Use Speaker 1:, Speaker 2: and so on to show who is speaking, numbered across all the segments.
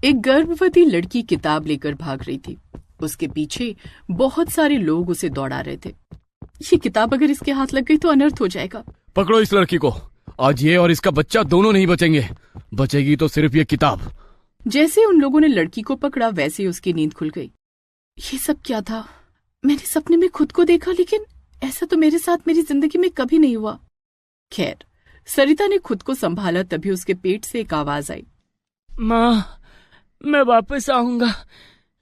Speaker 1: एक गर्भवती लड़की किताब लेकर भाग रही थी। उसके पीछे बहुत सारे लोग उसे दौड़ा रहे थे। ये किताब अगर इसके हाथ लग गई तो अनर्थ हो जाएगा।
Speaker 2: पकड़ो इस लड़की को, आज ये और इसका बच्चा दोनों नहीं बचेंगे, बचेगी तो सिर्फ ये किताब।
Speaker 1: जैसे उन लोगों ने लड़की को पकड़ा वैसे ही उसकी नींद खुल गई। ये सब क्या था? मैंने सपने में खुद को देखा, लेकिन ऐसा तो मेरे साथ मेरी जिंदगी में कभी नहीं हुआ। खैर, सरिता ने खुद को संभाला तभी उसके पेट से एक आवाज आई।
Speaker 3: माँ, मैं वापस आऊंगा,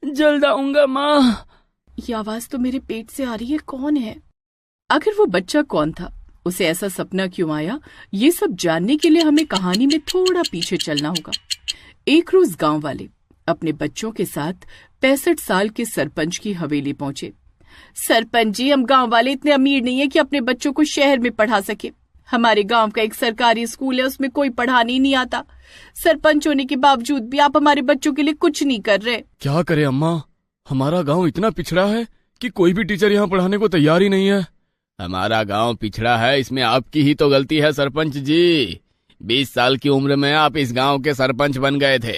Speaker 3: जल्द आऊंगा माँ।
Speaker 1: ये आवाज तो मेरे पेट से आ रही है, कौन है? आखिर वो बच्चा कौन था, उसे ऐसा सपना क्यों आया, ये सब जानने के लिए हमें कहानी में थोड़ा पीछे चलना होगा। एक रोज गांव वाले अपने बच्चों के साथ 65 साल के सरपंच की हवेली पहुंचे। सरपंच जी, हम गांव वाले इतने अमीर नहीं है कि अपने बच्चों को शहर में पढ़ा सके। हमारे गांव का एक सरकारी स्कूल है, उसमें कोई पढ़ाने ही नहीं आता। सरपंच होने के बावजूद भी आप हमारे बच्चों के लिए कुछ नहीं कर रहे।
Speaker 2: क्या करे अम्मा, हमारा गांव इतना पिछड़ा है कि कोई भी टीचर यहाँ पढ़ाने को तैयार ही नहीं है।
Speaker 4: हमारा गांव पिछड़ा है, इसमें आपकी ही तो गलती है सरपंच जी। 20 साल की उम्र में आप इस गांव के सरपंच बन गए थे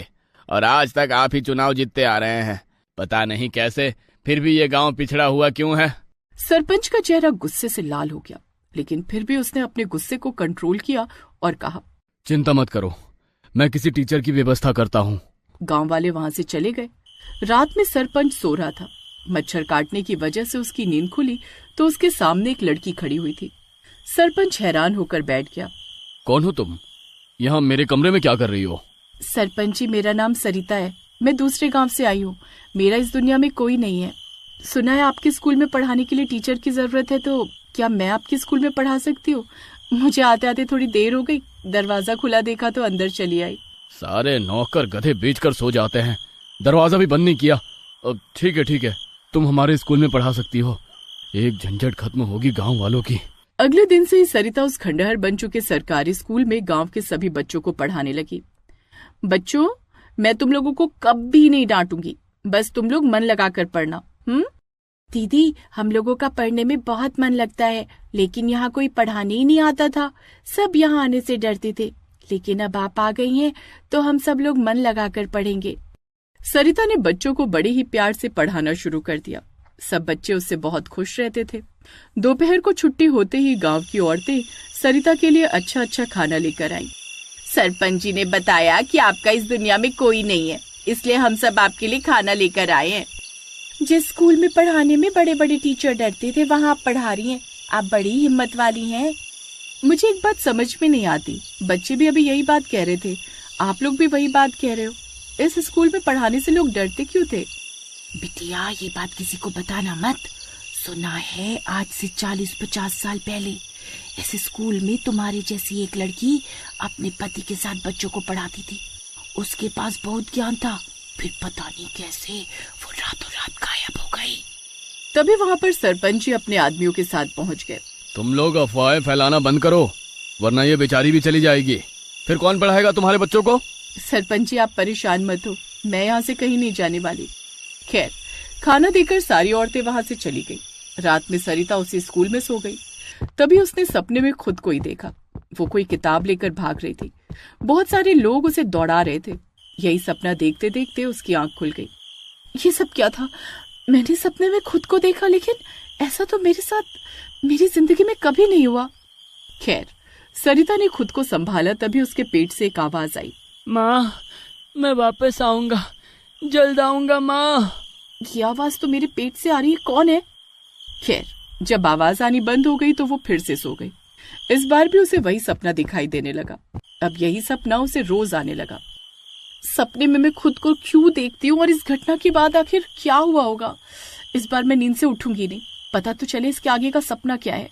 Speaker 4: और आज तक आप ही चुनाव जीतते आ रहे हैं। पता नहीं कैसे, फिर भी ये गांव पिछड़ा हुआ क्यों है?
Speaker 1: सरपंच का चेहरा गुस्से से लाल हो गया, लेकिन फिर भी उसने अपने गुस्से को कंट्रोल किया और कहा,
Speaker 2: चिंता मत करो, मैं किसी टीचर की व्यवस्था करता हूँ।
Speaker 1: गांव वाले वहां से चले गए। रात में सरपंच सो रहा था। मच्छर काटने की वजह से उसकी नींद खुली तो उसके सामने एक लड़की खड़ी हुई थी। सरपंच हैरान होकर बैठ गया।
Speaker 2: कौन हो तुम? यहाँ मेरे कमरे में क्या कर रही हो?
Speaker 1: सरपंच जी, मेरा नाम सरिता है, मैं दूसरे गांव से आई हूँ। मेरा इस दुनिया में कोई नहीं है। सुना है आपके स्कूल में पढ़ाने के लिए टीचर की जरूरत है, तो क्या मैं आपके स्कूल में पढ़ा सकती हूँ? मुझे आते आते थोड़ी देर हो गई, दरवाजा खुला देखा तो अंदर चली आई।
Speaker 2: सारे नौकर गधे बेचकर सो जाते हैं, दरवाजा भी बंद नहीं किया। ठीक है, तुम हमारे स्कूल में पढ़ा सकती हो। एक झंझट खत्म होगी गांव वालों की।
Speaker 1: अगले दिन से ही सरिता उस खंडहर बन चुके सरकारी स्कूल में गांव के सभी बच्चों को पढ़ाने लगी। बच्चों, मैं तुम लोगों को कभी नहीं डांटूंगी, बस तुम लोग मन लगाकर पढ़ना। दीदी, हम लोगों का पढ़ने में बहुत मन लगता है, लेकिन यहाँ कोई पढ़ाने ही नहीं आता था। सब यहाँ आने से डरते थे, लेकिन अब आप आ गई हैं तो हम सब लोग मन लगाकर पढ़ेंगे। सरिता ने बच्चों को बड़े ही प्यार से पढ़ाना शुरू कर दिया। सब बच्चे उससे बहुत खुश रहते थे। दोपहर को छुट्टी होते ही गांव की औरतें सरिता के लिए अच्छा अच्छा खाना लेकर आईं। सरपंच जी ने बताया कि आपका इस दुनिया में कोई नहीं है, इसलिए हम सब आपके लिए खाना लेकर आए हैं। जिस स्कूल में पढ़ाने में बड़े बड़े टीचर डरते थे, वहाँ आप पढ़ा रही हैं। आप बड़ी हिम्मत वाली हैं। मुझे एक बात समझ में नहीं आती, बच्चे भी अभी यही बात कह रहे थे, आप लोग भी वही बात कह रहे हो। इस स्कूल में पढ़ाने से लोग डरते क्यों थे?
Speaker 5: बिटिया, ये बात किसी को बताना मत। सुना है आज से 40-50 साल पहले इस स्कूल में तुम्हारी जैसी एक लड़की अपने पति के साथ बच्चों को पढ़ाती थी। उसके पास बहुत ज्ञान था, फिर पता नहीं कैसे वो रातों रात गायब हो गई।
Speaker 1: तभी वहाँ पर सरपंच जी अपने आदमियों के साथ पहुँच गए।
Speaker 2: तुम लोग अफवाहें फैलाना बंद करो, वरना ये बेचारी भी चली जाएगी। फिर कौन पढ़ाएगा तुम्हारे बच्चों को?
Speaker 1: सरपंच जी, आप परेशान मत हो, मैं यहाँ से कहीं नहीं जाने वाली। खैर, खाना देकर सारी औरतें वहां से चली गई। रात में सरिता उसी स्कूल में सो गई। तभी उसने सपने में खुद को ही देखा। वो कोई किताब लेकर भाग रही थी। बहुत सारे लोग उसे दौड़ा रहे थे। यही सपना देखते देखते उसकी आंख खुल गई। ये सब क्या था? मैंने सपने में खुद को देखा, लेकिन ऐसा तो मेरे साथ मेरी जिंदगी में कभी नहीं हुआ। खैर, सरिता ने खुद को संभाला तभी उसके पेट से एक आवाज आई।
Speaker 3: माँ, मैं वापस आऊंगा, जल्द आऊंगा माँ।
Speaker 1: ये आवाज तो मेरे पेट से आ रही है, कौन है? खैर, जब आवाज आनी बंद हो गई तो वो फिर से सो गई। इस बार भी उसे वही सपना दिखाई देने लगा। अब यही सपना उसे रोज आने लगा। सपने में मैं खुद को क्यों देखती हूँ और इस घटना के बाद आखिर क्या हुआ होगा? इस बार मैं नींद से उठूंगी नहीं, पता तो चले इसके आगे का सपना क्या है।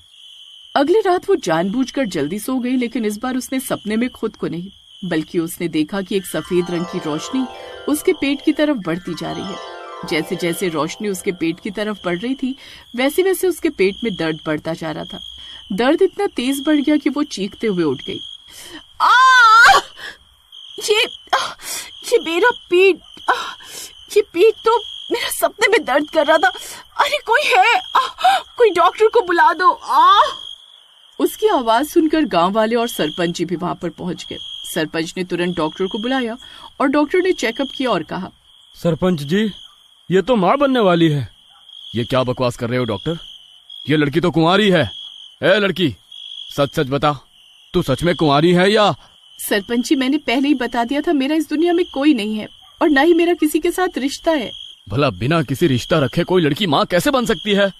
Speaker 1: अगली रात वो जानबूझकर जल्दी सो गई, लेकिन इस बार उसने सपने में खुद को नहीं, बल्कि उसने देखा कि एक सफेद रंग की रोशनी उसके पेट की तरफ बढ़ती जा रही है। जैसे जैसे रोशनी उसके पेट की तरफ बढ़ रही थी, वैसे वैसे उसके पेट में दर्द बढ़ता जा रहा था। दर्द इतना तेज बढ़ गया कि वो चीखते हुए उठ गई। ये मेरा पेट, ये पेट तो मेरा सपने में दर्द कर रहा था। अरे कोई है, कोई डॉक्टर को बुला दो। उसकी आवाज सुनकर गांव वाले और सरपंच जी भी वहां पर पहुंच गए। सरपंच ने तुरंत डॉक्टर को बुलाया और डॉक्टर ने चेकअप किया और कहा,
Speaker 2: सरपंच जी, ये तो माँ बनने वाली है। ये क्या बकवास कर रहे हो डॉक्टर? ये लड़की तो कुंवारी है। ए लड़की, सच सच बता, तू सच में कुंवारी है या?
Speaker 1: सरपंच जी, मैंने पहले ही बता दिया था, मेरा इस दुनिया में कोई नहीं है और ना ही मेरा किसी के साथ रिश्ता है।
Speaker 2: भला बिना किसी रिश्ता रखे कोई लड़की माँ कैसे बन सकती है?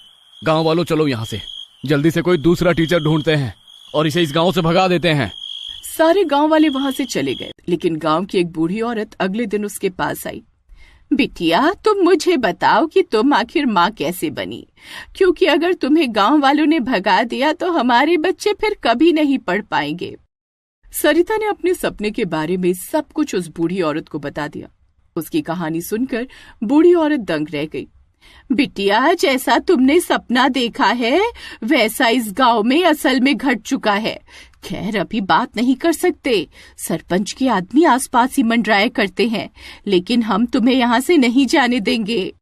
Speaker 2: गांव वालों, चलो यहाँ से, जल्दी से कोई दूसरा टीचर ढूंढते हैं और इसे इस गांव से भगा देते हैं।
Speaker 1: सारे गांव वाले वहां से चले गए, लेकिन गांव की एक बूढ़ी औरत अगले दिन उसके पास आई। बिटिया, तुम मुझे बताओ कि तुम आखिर माँ कैसे बनी, क्योंकि अगर तुम्हें गांव वालों ने भगा दिया तो हमारे बच्चे फिर कभी नहीं पढ़ पाएंगे। सरिता ने अपने सपने के बारे में सब कुछ उस बूढ़ी औरत को बता दिया। उसकी कहानी सुनकर बूढ़ी औरत दंग रह गई। बिटिया, जैसा तुमने सपना देखा है वैसा इस गांव में असल में घट चुका है। खैर, अभी बात नहीं कर सकते, सरपंच के आदमी आसपास ही मंडराया करते हैं, लेकिन हम तुम्हें यहाँ से नहीं जाने देंगे।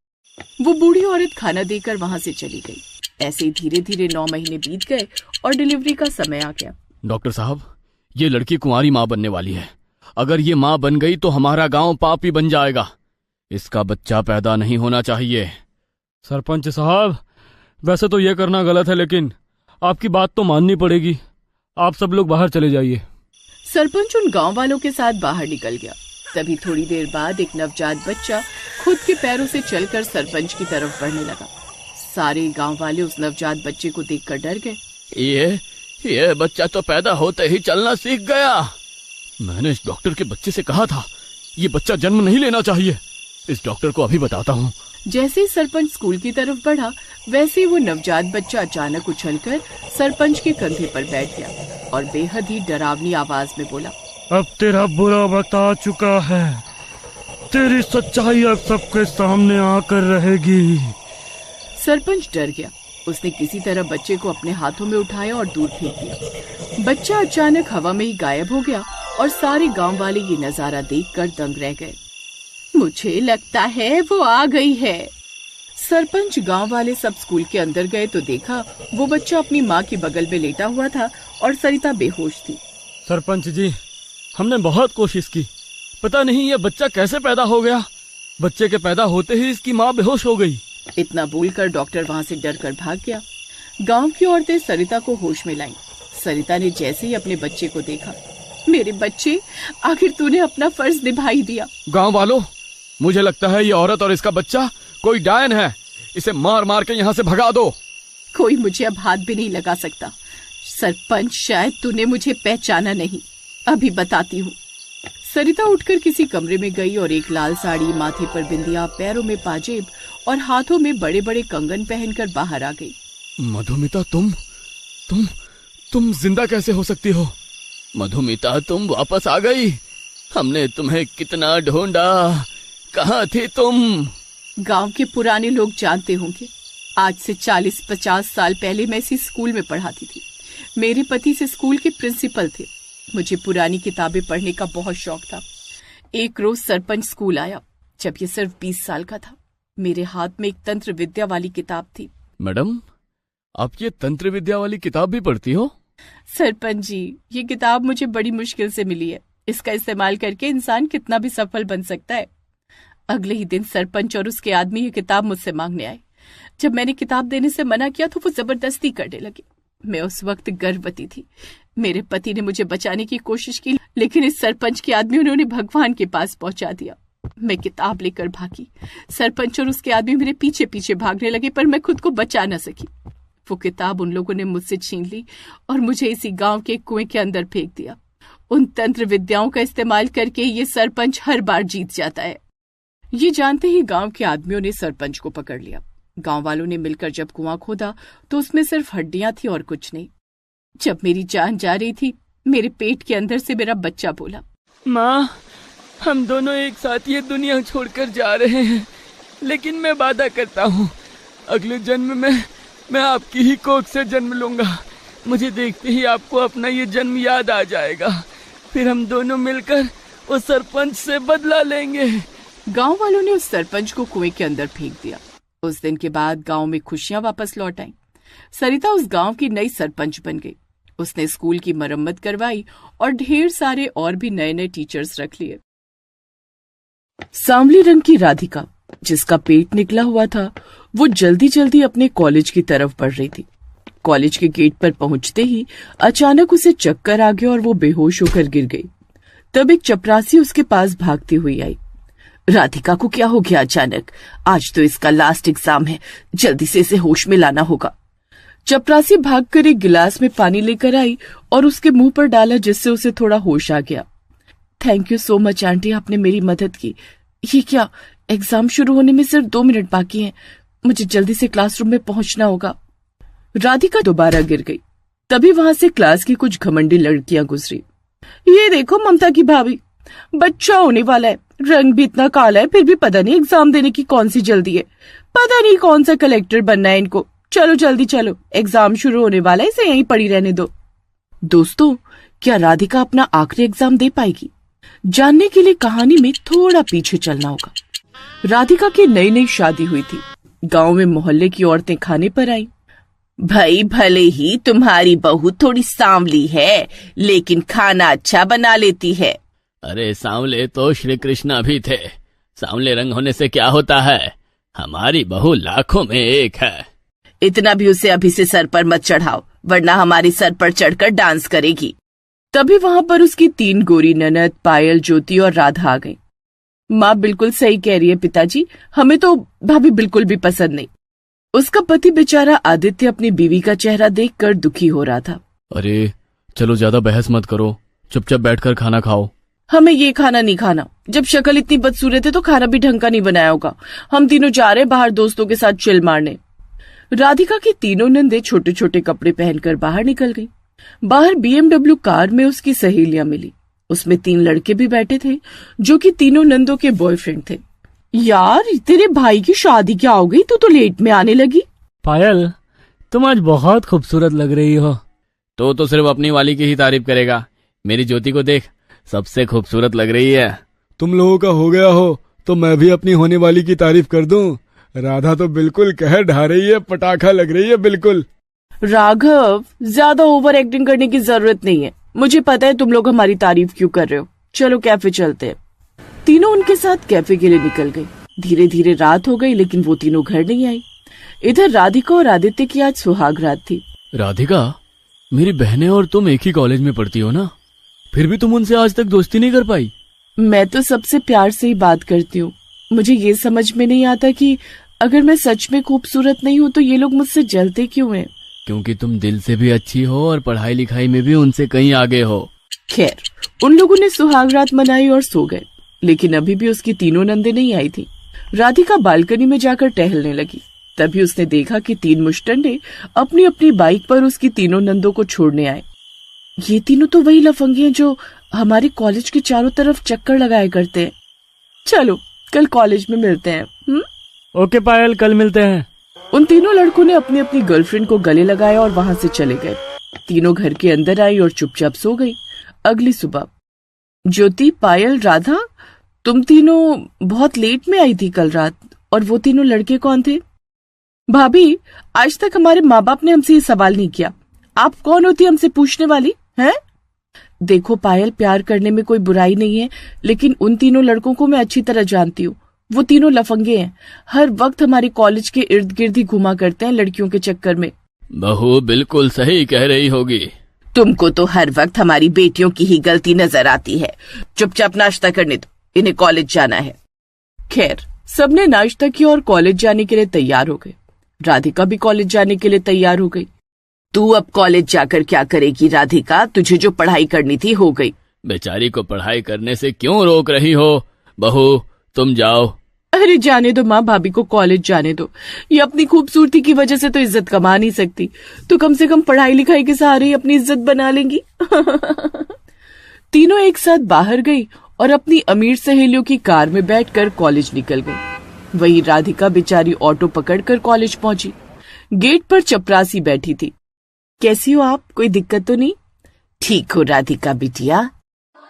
Speaker 1: वो बूढ़ी औरत खाना देकर वहां से चली गई। ऐसे ही धीरे धीरे 9 महीने बीत गए और डिलीवरी का समय आ गया।
Speaker 2: डॉक्टर साहब, ये लड़की कुंवारी माँ बनने वाली है। अगर ये माँ बन गई तो हमारा गांव पापी बन जाएगा। इसका बच्चा पैदा नहीं होना चाहिए। सरपंच साहब, वैसे तो ये करना गलत है, लेकिन आपकी बात तो माननी पड़ेगी। आप सब लोग बाहर चले जाइए।
Speaker 1: सरपंच उन गांव वालों के साथ बाहर निकल गया। तभी थोड़ी देर बाद एक नवजात बच्चा खुद के पैरों से चलकर सरपंच की तरफ बढ़ने लगा। सारे गांव वाले उस नवजात बच्चे को देखकर डर गए।
Speaker 2: ये बच्चा तो पैदा होते ही चलना सीख गया। मैंने इस डॉक्टर के बच्चे से कहा था, ये बच्चा जन्म नहीं लेना चाहिए। इस डॉक्टर को अभी बताता हूँ।
Speaker 1: जैसे ही सरपंच स्कूल की तरफ बढ़ा, वैसे ही वो नवजात बच्चा अचानक उछलकर सरपंच के कंधे पर बैठ गया और बेहद ही डरावनी आवाज में बोला,
Speaker 6: अब तेरा बुरा वक्त आ चुका है। तेरी सच्चाई अब सबके सामने आकर रहेगी।
Speaker 1: सरपंच डर गया। उसने किसी तरह बच्चे को अपने हाथों में उठाया और दूर फेंक दिया। बच्चा अचानक हवा में ही गायब हो गया और सारे गांव वाले ये नजारा देखकर दंग रह गए। मुझे लगता है वो आ गई है। सरपंच, गांव वाले सब स्कूल के अंदर गए तो देखा वो बच्चा अपनी माँ के बगल में लेटा हुआ था और सरिता बेहोश थी।
Speaker 2: सरपंच जी, हमने बहुत कोशिश की, पता नहीं ये बच्चा कैसे पैदा हो गया। बच्चे के पैदा होते ही इसकी माँ बेहोश हो गई।
Speaker 1: इतना बोलकर डॉक्टर वहां से डर कर भाग गया। गांव की औरतें सरिता को होश में लाईं। सरिता ने जैसे ही अपने बच्चे को देखा, मेरे बच्चे, आखिर तूने अपना फर्ज निभा ही दिया।
Speaker 2: गांव वालों, मुझे लगता है ये औरत और इसका बच्चा कोई डायन है। इसे मार मार के यहाँ से भगा दो।
Speaker 1: कोई मुझे अब हाथ भी नहीं लगा सकता। सरपंच, शायद तूने मुझे पहचाना नहीं, अभी बताती हूँ। सरिता उठकर किसी कमरे में गई और एक लाल साड़ी, माथे पर बिंदिया, पैरों में पाजेब और हाथों में बड़े बड़े कंगन पहनकर बाहर आ गई।
Speaker 2: मधुमिता, तुम जिंदा कैसे हो सकती हो?
Speaker 4: मधुमिता, तुम वापस आ गई। हमने तुम्हें कितना ढूंढा, कहाँ थी तुम?
Speaker 1: गांव के पुराने लोग जानते होंगे, आज से 40-50 साल पहले मैं इसी स्कूल में पढ़ाती थी। मेरे पति से स्कूल के प्रिंसिपल थे। मुझे पुरानी किताबें पढ़ने का बहुत शौक था। एक रोज सरपंच स्कूल आया, जब ये सिर्फ 20 साल का था। मेरे हाथ में एक तंत्र विद्या वाली किताब थी।
Speaker 2: मैडम, आप ये तंत्र विद्या वाली किताब भी पढ़ती हो?
Speaker 1: सरपंच जी, ये किताब मुझे बड़ी मुश्किल से मिली है। इसका इस्तेमाल करके इंसान कितना भी सफल बन सकता है। अगले ही दिन सरपंच और उसके आदमी ये किताब मुझसे मांगने आए। जब मैंने किताब देने से मना किया तो वो जबरदस्ती करने लगे। मैं उस वक्त गर्भवती थी। मेरे पति ने मुझे बचाने की कोशिश की, लेकिन इस सरपंच के आदमियों ने उन्हें भगवान के पास पहुंचा दिया। मैं किताब लेकर भागी। सरपंच और उसके आदमी मेरे पीछे पीछे भागने लगे, पर मैं खुद को बचा न सकी। वो किताब उन लोगों ने मुझसे छीन ली और मुझे इसी गांव के कुएं के अंदर फेंक दिया। उन तंत्र विद्याओं का इस्तेमाल करके ये सरपंच हर बार जीत जाता है। ये जानते ही गांव के आदमियों ने सरपंच को पकड़ लिया। गांव वालों ने मिलकर जब कुआं खोदा तो उसमें सिर्फ हड्डियां थी और कुछ नहीं। जब मेरी जान जा रही थी, मेरे पेट के अंदर से मेरा बच्चा बोला,
Speaker 3: माँ, हम दोनों एक साथ ये दुनिया छोड़कर जा रहे हैं, लेकिन मैं वादा करता हूँ अगले जन्म में मैं आपकी ही कोख से जन्म लूंगा। मुझे देखते ही आपको अपना ये जन्म याद आ जाएगा। फिर हम दोनों मिलकर उस सरपंच से बदला लेंगे।
Speaker 1: गांव वालों ने उस सरपंच को कुएं के अंदर फेंक दिया। उस दिन के बाद गांव में खुशियां वापस लौट आईं। सरिता उस गांव की नई सरपंच बन गई उसने स्कूल की मरम्मत करवाई और ढेर सारे और भी नए नए टीचर्स रख लिए। सांवली रंग की राधिका, जिसका पेट निकला हुआ था, वो जल्दी जल्दी अपने कॉलेज की तरफ बढ़ रही थी। कॉलेज के गेट पर पहुंचते ही अचानक उसे चक्कर आ गया और वो बेहोश होकर गिर गई। तब एक चपरासी उसके पास भागती हुई आई। राधिका को क्या हो गया अचानक? आज तो इसका लास्ट एग्जाम है, जल्दी से इसे होश में लाना होगा। चपरासी भागकर एक गिलास में पानी लेकर आई और उसके मुंह पर डाला, जिससे उसे थोड़ा होश आ गया। Thank you so much aunty, आपने मेरी मदद की। ये क्या, एग्जाम शुरू होने में सिर्फ 2 मिनट बाकी हैं, मुझे जल्दी से क्लासरूम में पहुंचना होगा। राधिका दोबारा गिर गई। तभी वहां से क्लास की कुछ घमंडी लड़कियां गुजरी। ये देखो ममता की भाभी, बच्चा होने वाला है, रंग भी इतना काला है, फिर भी पता नहीं एग्जाम देने की कौन सी जल्दी है। पता नहीं कौन सा कलेक्टर बनना है इनको। चलो जल्दी चलो, एग्जाम शुरू होने वाला है, इसे यहीं पड़ी रहने दो। दोस्तों, क्या राधिका अपना आखिरी एग्जाम दे पाएगी? जानने के लिए कहानी में थोड़ा पीछे चलना होगा। राधिका की नई नई शादी हुई थी। गांव में मोहल्ले की औरतें खाने पर आई।
Speaker 5: भाई भले ही तुम्हारी बहू थोड़ी सांवली है, लेकिन खाना अच्छा बना लेती है।
Speaker 4: अरे सांवले तो श्री कृष्णा भी थे। सांवले रंग होने से क्या होता है, हमारी बहू लाखों में एक है।
Speaker 5: इतना भी उसे अभी से सर पर मत चढ़ाओ, वरना हमारे सर पर चढ़कर डांस करेगी।
Speaker 1: तभी वहां पर उसकी 3 गोरी ननद पायल, ज्योति और राधा आ गई। माँ बिल्कुल सही कह रही है पिताजी, हमें तो भाभी बिल्कुल भी पसंद नहीं। उसका पति बेचारा आदित्य अपनी बीवी का चेहरा देखकर दुखी हो रहा था।
Speaker 2: अरे चलो ज्यादा बहस मत करो, चुपचाप बैठकर खाना खाओ।
Speaker 1: हमें ये खाना नहीं खाना। जब शक्ल इतनी बदसूरत है तो खाना भी ढंग का नहीं बनाया होगा। हम तीनों जा रहे बाहर दोस्तों के साथ चिल मारने। राधिका की तीनों नंदे छोटे छोटे कपड़े पहनकर बाहर निकल गई। बाहर BMW कार में उसकी सहेलियां मिली। उसमें 3 लड़के भी बैठे थे, जो कि तीनों नंदों के बॉयफ्रेंड थे। यार, तेरे भाई की शादी क्या हो गई? तू तो लेट में आने लगी।
Speaker 3: पायल, तुम आज बहुत खूबसूरत लग रही हो।
Speaker 4: तो सिर्फ अपनी वाली की ही तारीफ करेगा। मेरी ज्योति को देख, सबसे खूबसूरत लग रही है।
Speaker 7: तुम लोगों का हो गया हो तो मैं भी अपनी होने वाली की तारीफ कर दूं। राधा तो बिल्कुल कहर ढा रही है, पटाखा लग रही है बिल्कुल।
Speaker 1: राघव, ज्यादा ओवर एक्टिंग करने की जरूरत नहीं है। मुझे पता है तुम लोग हमारी तारीफ क्यों कर रहे हो। चलो कैफे चलते हैं। तीनों उनके साथ कैफे के लिए निकल गई। धीरे धीरे रात हो गई, लेकिन वो तीनों घर नहीं आई। इधर राधिका और आदित्य की आज सुहाग रात थी।
Speaker 2: राधिका, मेरी बहनें और तुम एक ही कॉलेज में पढ़ती हो ना, फिर भी तुम उनसे आज तक दोस्ती नहीं कर पाई।
Speaker 1: मैं तो सबसे प्यार से ही बात करती हूँ। मुझे ये समझ में नहीं आता कि अगर मैं सच में खूबसूरत नहीं हूँ तो ये लोग मुझसे जलते क्यों हैं?
Speaker 2: क्योंकि तुम दिल से भी अच्छी हो और पढ़ाई लिखाई में भी उनसे कहीं आगे हो।
Speaker 1: खैर, उन लोगों ने सुहाग रात मनाई और सो गए, लेकिन अभी भी उसकी तीनों नंदे नहीं आई थी। राधिका बालकनी में जाकर टहलने लगी। तभी उसने देखा कि 3 मुश्तंडे अपनी अपनी बाइक पर उसकी तीनों नंदों को छोड़ने आए। ये तीनों तो वही लफंगे हैं जो हमारे कॉलेज के चारों तरफ चक्कर लगाया करते हैं। चलो कल कॉलेज में मिलते हैं।
Speaker 3: ओके पायल, कल मिलते हैं।
Speaker 1: उन तीनों लड़कों ने अपनी अपनी गर्लफ्रेंड को गले लगाया और वहां से चले गए। तीनों घर के अंदर आई और चुपचाप सो गई। अगली सुबह ज्योति, पायल, राधा, तुम तीनों बहुत लेट में आई थी कल रात। और वो तीनों लड़के कौन थे? भाभी, आज तक हमारे माँ बाप ने हमसे ये सवाल नहीं किया। आप कौन होती हमसे पूछने वाली हैं? देखो पायल, प्यार करने में कोई बुराई नहीं है, लेकिन उन तीनों लड़कों को मैं अच्छी तरह जानती हूँ। वो तीनों लफंगे हैं। हर वक्त हमारे कॉलेज के इर्द गिर्द ही घुमा करते हैं लड़कियों के चक्कर में।
Speaker 4: बहू बिल्कुल सही कह रही होगी।
Speaker 5: तुमको तो हर वक्त हमारी बेटियों की ही गलती नजर आती है। चुपचाप नाश्ता करने दो, इन्हें कॉलेज जाना है।
Speaker 1: खैर, सबने नाश्ता किया और कॉलेज जाने के लिए तैयार हो गए। राधिका भी कॉलेज जाने के लिए तैयार हो गई।
Speaker 5: तू अब कॉलेज जाकर क्या करेगी राधिका? तुझे जो पढ़ाई करनी थी हो गई।
Speaker 4: बेचारी को पढ़ाई करने से क्यों रोक रही हो? बहू तुम जाओ।
Speaker 1: अरे जाने दो माँ, भाभी को कॉलेज जाने दो। ये अपनी खूबसूरती की वजह से तो इज्जत कमा नहीं सकती, तो कम से कम पढ़ाई लिखाई के सहारे ही अपनी इज्जत बना लेंगी। तीनों एक साथ बाहर गई और अपनी अमीर सहेलियों की कार में बैठकर कॉलेज निकल गई। वही राधिका बेचारी ऑटो पकड़कर कॉलेज पहुंची। गेट पर चपरासी बैठी थी। कैसी हो आप? कोई दिक्कत तो नहीं?
Speaker 5: ठीक हो राधिका बिटिया?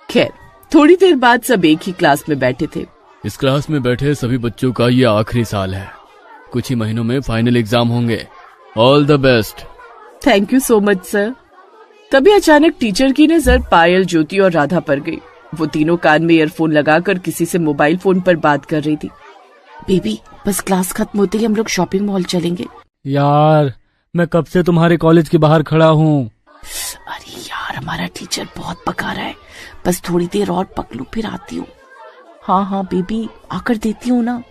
Speaker 1: खैर, थोड़ी देर बाद सब एक ही क्लास में बैठे थे।
Speaker 2: इस क्लास में बैठे सभी बच्चों का ये आखिरी साल है। कुछ ही महीनों में फाइनल एग्जाम होंगे। All the best.
Speaker 1: Thank you so much sir. तभी अचानक टीचर की नजर पायल, ज्योति और राधा पर गई। वो तीनों कान में ईयरफोन लगाकर किसी से मोबाइल फोन पर बात कर रही थी।
Speaker 5: बेबी, बस क्लास खत्म होते ही हम लोग शॉपिंग मॉल चलेंगे।
Speaker 3: यार, मैं कब से तुम्हारे कॉलेज के बाहर खड़ा हूँ।
Speaker 5: अरे यार, हमारा टीचर बहुत पका रहा है, बस थोड़ी देर और पक लूं फिर आती हूँ। हाँ बेबी, आकर देती हूँ ना।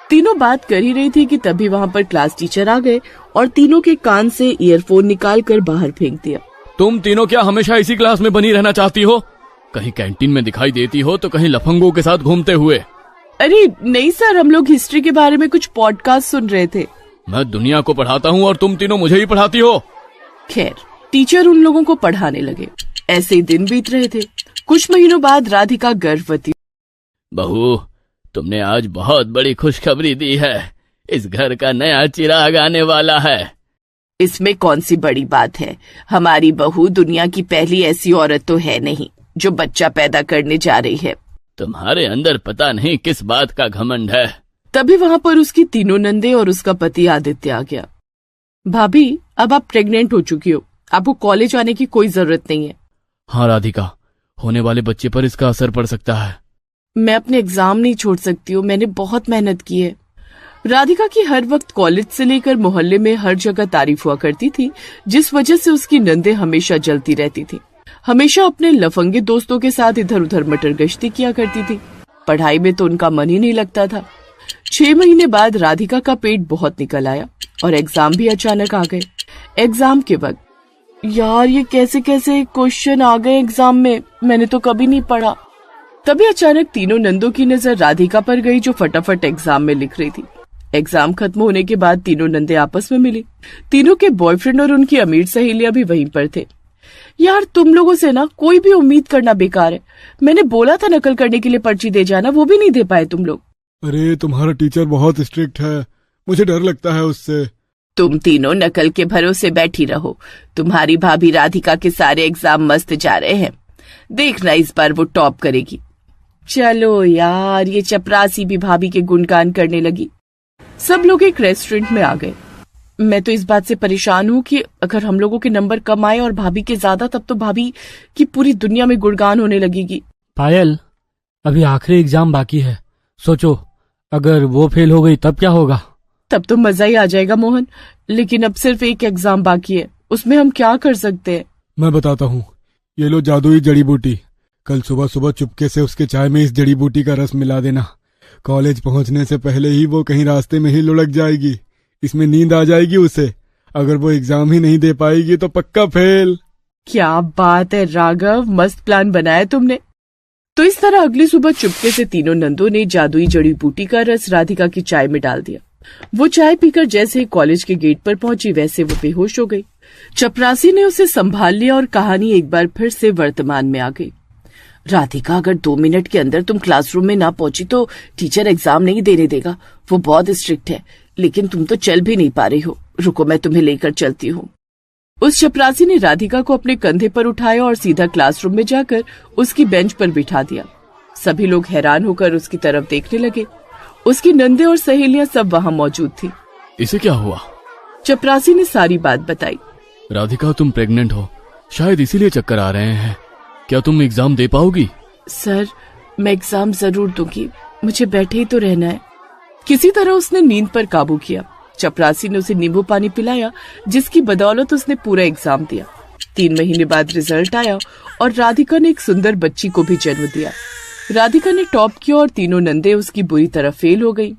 Speaker 1: तीनों बात कर ही रही थी कि तभी वहाँ पर क्लास टीचर आ गए और तीनों के कान से ईयरफोन निकाल कर बाहर फेंक दिया।
Speaker 2: तुम तीनों क्या हमेशा इसी क्लास में बनी रहना चाहती हो? कहीं कैंटीन में दिखाई देती हो तो कहीं लफंगों के साथ घूमते हुए।
Speaker 1: अरे नहीं सर, हम लोग हिस्ट्री के बारे में कुछ पॉडकास्ट सुन रहे थे।
Speaker 2: मैं दुनिया को पढ़ाता हूँ और तुम तीनों मुझे ही पढ़ाती हो।
Speaker 1: खैर, टीचर उन लोगों को पढ़ाने लगे। ऐसे ही दिन बीत रहे थे। कुछ महीनों बाद राधिका गर्भवती।
Speaker 4: बहू, तुमने आज बहुत बड़ी खुशखबरी दी है। इस घर का नया चिराग आने वाला है।
Speaker 5: इसमें कौन सी बड़ी बात है? हमारी बहू दुनिया की पहली ऐसी औरत तो है नहीं जो बच्चा पैदा करने जा रही है।
Speaker 4: तुम्हारे अंदर पता नहीं किस बात का घमंड है।
Speaker 1: तभी वहाँ पर उसकी तीनों नंदे और उसका पति आदित्य आ गया। भाभी, अब आप प्रेग्नेंट हो चुकी हो, आपको कॉलेज आने की कोई जरूरत नहीं है।
Speaker 2: हाँ राधिका, होने वाले बच्चे पर इसका असर पड़ सकता है।
Speaker 1: मैं अपने एग्जाम नहीं छोड़ सकती हूँ, मैंने बहुत मेहनत की है। राधिका की हर वक्त कॉलेज से लेकर मोहल्ले में हर जगह तारीफ हुआ करती थी, जिस वजह से उसकी नंदे हमेशा जलती रहती थी। हमेशा अपने लफंगे दोस्तों के साथ इधर उधर मटर गश्ती किया करती थी। पढ़ाई में तो उनका मन ही नहीं लगता था। 6 महीने बाद राधिका का पेट बहुत निकल आया और एग्जाम भी अचानक आ गए। एग्जाम के वक्त, यार ये कैसे कैसे क्वेश्चन आ गए एग्जाम में, मैंने तो कभी नहीं पढ़ा। तभी अचानक तीनों नंदों की नजर राधिका पर गई, जो फटाफट एग्जाम में लिख रही थी। एग्जाम खत्म होने के बाद तीनों नंदे आपस में मिली। तीनों के बॉयफ्रेंड और उनकी अमीर सहेलियां भी वहीं पर थे। यार, तुम लोगों से ना कोई भी उम्मीद करना बेकार है। मैंने बोला था नकल करने के लिए पर्ची दे जाना, वो भी नहीं दे पाए तुम लोग।
Speaker 7: अरे तुम्हारा टीचर बहुत स्ट्रिक्ट है, मुझे डर लगता है उससे।
Speaker 5: तुम तीनों नकल के भरोसे बैठी रहो। तुम्हारी भाभी राधिका के सारे एग्जाम मस्त जा रहे हैं, देखना इस बार वो टॉप करेगी।
Speaker 1: चलो यार, ये चपरासी भी भाभी के गुणगान करने लगी। सब लोग एक रेस्टोरेंट में आ गए। मैं तो इस बात से परेशान हूँ कि अगर हम लोगों के नंबर कम आए और भाभी के ज्यादा, तब तो भाभी की पूरी दुनिया में गुणगान होने लगेगी।
Speaker 3: पायल, अभी आखिरी एग्जाम बाकी है। सोचो, अगर वो फेल हो गई तब क्या होगा?
Speaker 1: तब तो मजा ही आ जाएगा मोहन, लेकिन अब सिर्फ एक एग्जाम बाकी है, उसमें हम क्या कर सकते हैं?
Speaker 7: मैं बताता हूँ, ये लो जादुई जड़ी बूटी। कल सुबह सुबह चुपके से उसके चाय में इस जड़ी बूटी का रस मिला देना। कॉलेज पहुंचने से पहले ही वो कहीं रास्ते में ही लुढ़क जाएगी। इसमें नींद आ जाएगी उसे। अगर वो एग्जाम ही नहीं दे पाएगी तो पक्का फेल।
Speaker 1: क्या बात है राघव, मस्त प्लान बनाया तुमने। तो इस तरह अगली सुबह चुपके से तीनों नंदों ने जादुई जड़ी बूटी का रस राधिका की चाय में डाल दिया। वो चाय पीकर जैसे ही कॉलेज के गेट पर पहुंची, वैसे वो बेहोश हो गई। चपरासी ने उसे संभाल लिया और कहानी एक बार फिर से वर्तमान में आ गई।
Speaker 5: राधिका, अगर 2 मिनट के अंदर तुम क्लासरूम में ना पहुंची तो टीचर एग्जाम नहीं देने देगा। वो बहुत स्ट्रिक्ट है, लेकिन तुम तो चल भी नहीं पा रही हो। रुको, मैं तुम्हें लेकर चलती हूँ।
Speaker 1: उस चपरासी ने राधिका को अपने कंधे पर उठाया और सीधा क्लासरूम में जाकर उसकी बेंच पर बिठा दिया। सभी लोग हैरान होकर उसकी तरफ देखने लगे। उसकी नंदे और सहेलियां सब वहाँ मौजूद थी।
Speaker 2: इसे क्या हुआ?
Speaker 1: चपरासी ने सारी बात बताई।
Speaker 2: राधिका, तुम प्रेग्नेंट हो, शायद इसीलिए चक्कर आ रहे हैं। क्या तुम एग्जाम दे पाओगी?
Speaker 1: सर, मैं एग्जाम जरूर दूंगी, मुझे बैठे ही तो रहना है। किसी तरह उसने नींद पर काबू किया। चपरासी ने उसे नींबू पानी पिलाया, जिसकी बदौलत उसने पूरा एग्जाम दिया। 3 महीने बाद रिजल्ट आया और राधिका ने एक सुंदर बच्ची को भी जन्म दिया। राधिका ने टॉप किया और तीनों नंदे उसकी बुरी तरह फेल हो गई।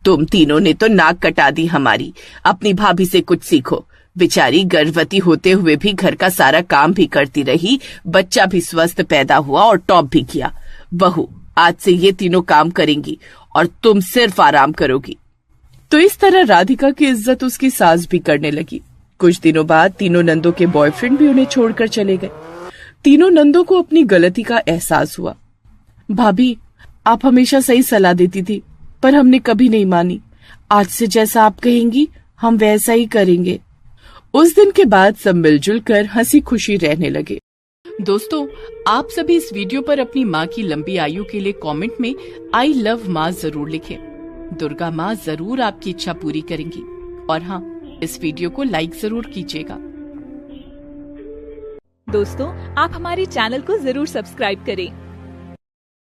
Speaker 5: तुम तीनों ने तो नाक कटा दी हमारी। अपनी भाभी से कुछ सीखो। बेचारी गर्भवती होते हुए भी घर का सारा काम भी करती रही, बच्चा भी स्वस्थ पैदा हुआ और टॉप भी किया। बहू, आज से ये तीनों काम करेंगी और तुम सिर्फ आराम करोगी।
Speaker 1: तो इस तरह राधिका की इज्जत उसकी सास भी करने लगी। कुछ दिनों बाद तीनों नंदों के बॉयफ्रेंड भी उन्हें छोड़कर चले गए। तीनों नंदों को अपनी गलती का एहसास हुआ। भाभी, आप हमेशा सही सलाह देती थी, पर हमने कभी नहीं मानी। आज से जैसा आप कहेंगी हम वैसा ही करेंगे। उस दिन के बाद सब मिलजुल कर हंसी खुशी रहने लगे। दोस्तों, आप सभी इस वीडियो पर अपनी माँ की लंबी आयु के लिए कमेंट में आई लव माँ जरूर लिखें। दुर्गा माँ जरूर आपकी इच्छा पूरी करेंगी। और हाँ, इस वीडियो को लाइक जरूर कीजिएगा।
Speaker 8: दोस्तों, आप हमारे चैनल को जरूर सब्सक्राइब करें